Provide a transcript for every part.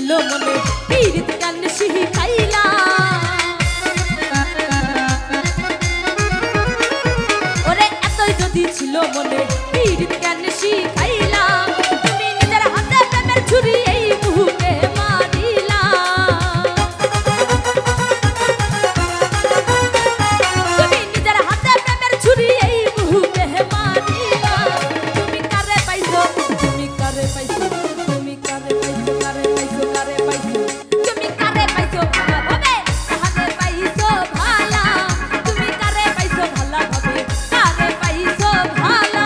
ছিল মনে পীড়িত গান শিখাইলা ওরে এতই যদি ছিল মনে পীড়িত গান শিখাইলা তুমি নিজের হাতে প্রেমের ছুরি এই মুহূর্তে মারিলা তুমি নিজের হাতে প্রেমের ছুরি এই মুহূর্তে মারিলা তুমি কারে পাইছো তুমি কারে পাইছো তুমি কারে পাইছো কারে পাইছো কারে পাইছো তুমি কারে পাইছো ভালা ভাবে কারে পাইছো ভালা তুমি কারে পাইছো ভালা ভাবে কারে পাইছো ভালা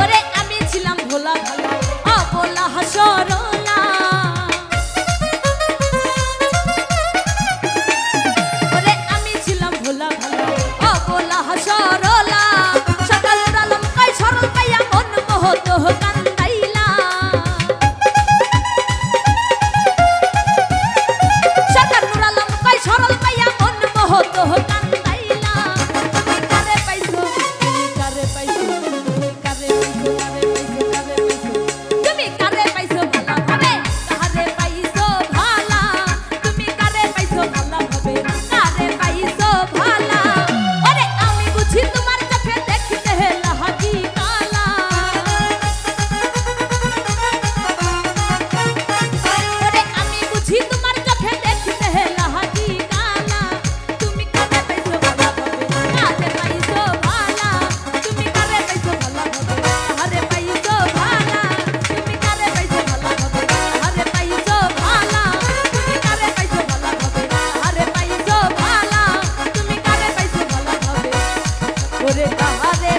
ওরে আমি ছিলাম ভোলা ভালা অবলা সরলা ওরে আমি ছিলাম ভোলা ভালা অবলা সরলা সকাল আলম কই সরল পাইয়া মন মোহত কান্দাইলা সকাল আলম কই সরল পাইয়া মন মোহত কান্দাইলা তুমি কারে পাইছো তুমি কারে পাইছো তুমি কারে পাইছো কারে পাইছো তুমি কারে পাইছো ভালা ভাবে কারে পাইছো ভালা তুমি কারে পাইছো ভালা ভাবে কারে পাইছো ভালা ওরে আমি বুঝি তোমার চোখে দেখতে লাহাকি কালা ওরে আমি বুঝি তোমার চোখে দেখতে লাহাকি কালা তুমি কারে পাইছো ভালা ভাবে কারে পাইছো ভালা তুমি কারে পাইছো ভালা ভাবে কারে পাইছো ভালা তুমি কারে পাইছো ভালা ভাবে কারে পাইছো ভালা তুমি কারে পাইছো ভালা ভাবে কারে পাইছো ভালা তুমি কারে পাইছো ভালা ভাবে ওরে কারে